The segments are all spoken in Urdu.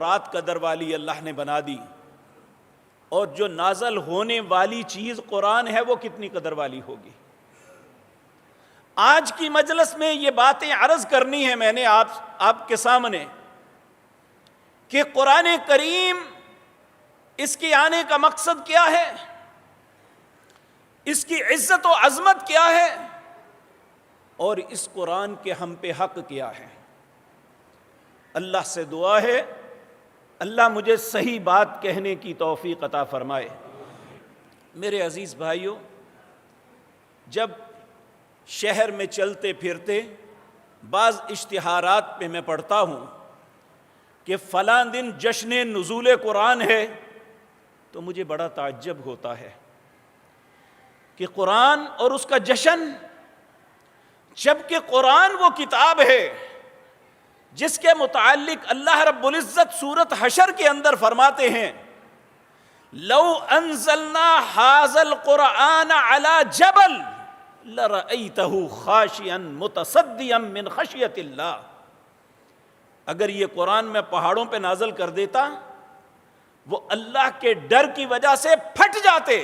رات قدر والی اللہ نے بنا دی، اور جو نازل ہونے والی چیز قرآن ہے وہ کتنی قدر والی ہوگی۔ آج کی مجلس میں یہ باتیں عرض کرنی ہے میں نے آپ کے سامنے کہ قرآن کریم اس کے آنے کا مقصد کیا ہے، اس کی عزت و عظمت کیا ہے، اور اس قرآن کے ہم پہ حق کیا ہے۔ اللہ سے دعا ہے اللہ مجھے صحیح بات کہنے کی توفیق عطا فرمائے۔ میرے عزیز بھائیوں، جب شہر میں چلتے پھرتے بعض اشتہارات پہ میں پڑھتا ہوں کہ فلاں دن جشن نزول قرآن ہے، تو مجھے بڑا تعجب ہوتا ہے کہ قرآن اور اس کا جشن، جبکہ قرآن وہ کتاب ہے جس کے متعلق اللہ رب العزت سورۃ حشر کے اندر فرماتے ہیں لو انزلنا ھذا القرآن علی جبل لرأیتہ خاشعا متصدعا من خشیۃ اللہ۔ اگر یہ قرآن میں پہاڑوں پہ نازل کر دیتا، وہ اللہ کے ڈر کی وجہ سے پھٹ جاتے۔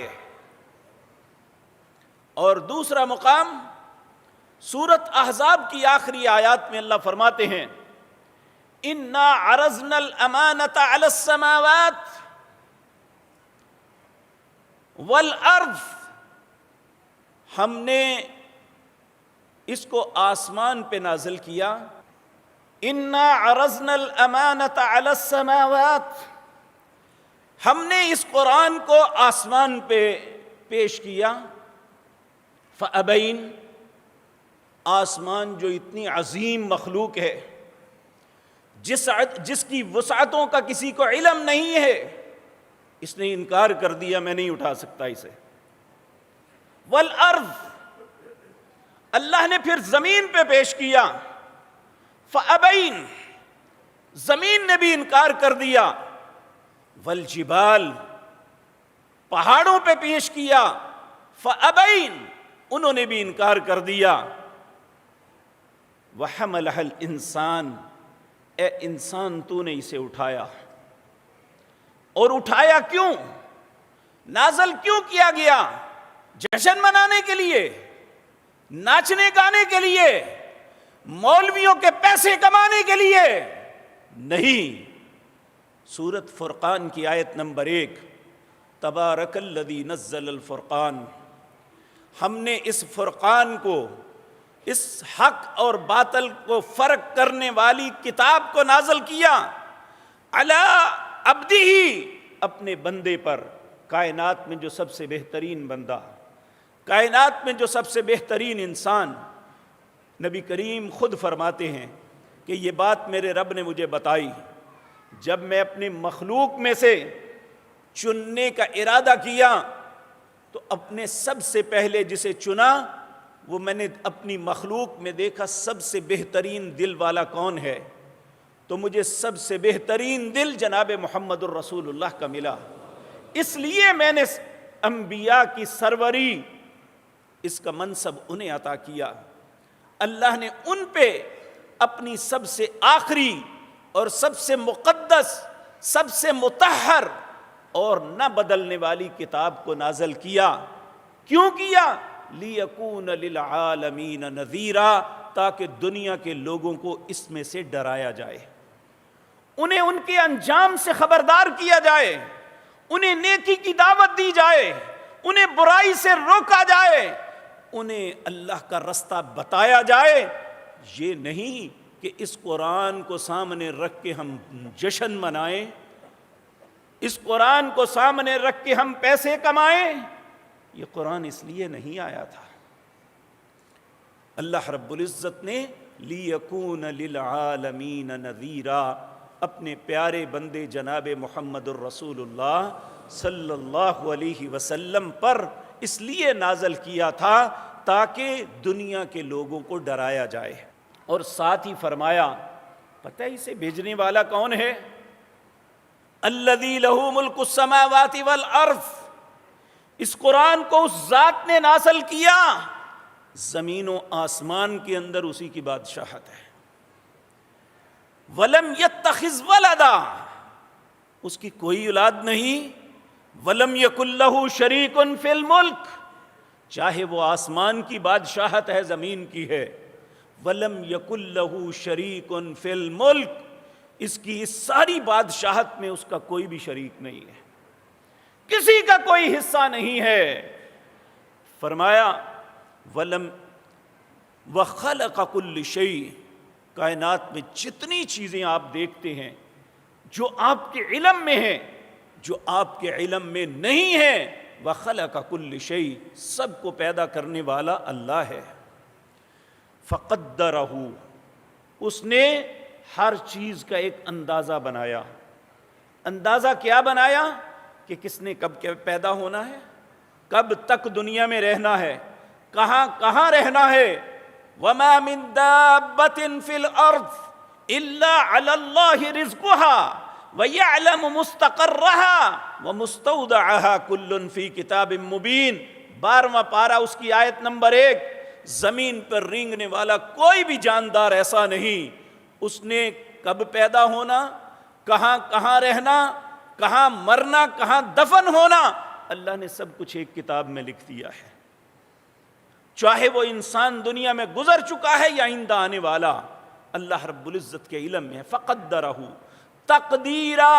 اور دوسرا مقام سورۃ احزاب کی آخری آیات میں اللہ فرماتے ہیں اِنَّا عَرَضْنَا الْأَمَانَةَ عَلَى السَّمَاوَاتِ وَالْأَرْضِ، ہم نے اس کو آسمان پہ نازل کیا۔ اِنَّا عَرَضْنَا الْأَمَانَةَ عَلَى السَّمَاوَاتِ، ہم نے اس قرآن کو آسمان پہ پیش کیا۔ فَأَبَيْنَ، آسمان جو اتنی عظیم مخلوق ہے، جس کی وسعتوں کا کسی کو علم نہیں ہے، اس نے انکار کر دیا، میں نہیں اٹھا سکتا اسے۔ والارض، اللہ نے پھر زمین پہ پیش کیا۔ فابین، زمین نے بھی انکار کر دیا۔ والجبال، پہاڑوں پہ پیش کیا۔ فابین، انہوں نے بھی انکار کر دیا۔ وحملہ الانسان، اے انسان تو نے اسے اٹھایا۔ اور اٹھایا کیوں؟ نازل کیوں کیا گیا؟ جشن منانے کے لیے؟ ناچنے گانے کے لیے؟ مولویوں کے پیسے کمانے کے لیے؟ نہیں۔ سورۃ فرقان کی آیت نمبر 1، تبارک الذی نزل الفرقان، ہم نے اس فرقان کو، اس حق اور باطل کو فرق کرنے والی کتاب کو نازل کیا علی عبدہ، اپنے بندے پر، کائنات میں جو سب سے بہترین بندہ، کائنات میں جو سب سے بہترین انسان۔ نبی کریم خود فرماتے ہیں کہ یہ بات میرے رب نے مجھے بتائی جب میں اپنی مخلوق میں سے چننے کا ارادہ کیا، تو اپنے سب سے پہلے جسے چنا وہ میں نے اپنی مخلوق میں دیکھا سب سے بہترین دل والا کون ہے، تو مجھے سب سے بہترین دل جناب محمد الرسول اللہ کا ملا۔ اس لیے میں نے انبیاء کی سروری، اس کا منصب انہیں عطا کیا۔ اللہ نے ان پہ اپنی سب سے آخری اور سب سے مقدس، سب سے مطہر اور نہ بدلنے والی کتاب کو نازل کیا۔ کیوں کیا؟ لِيَكُونَ لِلْعَالَمِينَ نَذِيرًا، تاکہ دنیا کے لوگوں کو اس میں سے ڈرایا جائے، انہیں ان کے انجام سے خبردار کیا جائے، انہیں نیکی کی دعوت دی جائے، انہیں برائی سے روکا جائے، انہیں اللہ کا رستہ بتایا جائے۔ یہ نہیں کہ اس قرآن کو سامنے رکھ کے ہم جشن منائیں، اس قرآن کو سامنے رکھ کے ہم پیسے کمائیں۔ یہ قرآن اس لیے نہیں آیا تھا۔ اللہ رب العزت نے لِيَكُونَ لِلْعَالَمِينَ نَذِيرًا اپنے پیارے بندے جناب محمد الرسول اللہ صلی اللہ علیہ وسلم پر اس لیے نازل کیا تھا تاکہ دنیا کے لوگوں کو ڈرایا جائے۔ اور ساتھ ہی فرمایا، پتہ ہے اسے بھیجنے والا کون ہے؟ الذی لہ ملک السماوات والارض، اس قرآن کو اس ذات نے نازل کیا، زمین و آسمان کے اندر اسی کی بادشاہت ہے۔ وَلَمْ يَتَّخِذْ وَلَدًا، اس کی کوئی اولاد نہیں. وَلَمْ يَكُنْ لَهُ شَرِيكٌ فِي الْمُلْكِ, چاہے وہ آسمان کی بادشاہت ہے زمین کی ہے. وَلَمْ يَكُنْ لَهُ شَرِيكٌ فِي الْمُلْكِ, اس کی اس ساری بادشاہت میں اس کا کوئی بھی شریک نہیں ہے, کسی کا کوئی حصہ نہیں ہے. فرمایا وَخَلَقَ كُلِّ شَيْءٍ, کائنات میں جتنی چیزیں آپ دیکھتے ہیں جو آپ کے علم میں ہیں, جو آپ کے علم میں نہیں ہیں, وَخَلَقَ كُلِّ شَيْءٍ, سب کو پیدا کرنے والا اللہ ہے. فَقَدَّرَهُ, اس نے ہر چیز کا ایک اندازہ بنایا. اندازہ کیا بنایا؟ کہ کس نے کب پیدا ہونا ہے, کب تک دنیا میں رہنا ہے, کہاں کہاں رہنا ہے. وَمَا مِن دَابَّةٍ فِي الْأَرْضِ إِلَّا عَلَى اللَّهِ رِزْقُهَا وَيَعْلَمُ مُسْتَقَرَّهَا وَمُسْتَوْدَعَهَا كُلٌّ فِي كِتَابٍ مُبِينٍ. 12واں پارہ اس کی آیت نمبر 1. زمین پر رینگنے والا کوئی بھی جاندار ایسا نہیں, اس نے کب پیدا ہونا, کہاں کہاں رہنا, کہاں مرنا, کہاں دفن ہونا, اللہ نے سب کچھ ایک کتاب میں لکھ دیا ہے. چاہے وہ انسان دنیا میں گزر چکا ہے یا آئندہ آنے والا, اللہ رب العزت کے علم میں ہے. فقدرہ تقدیرا,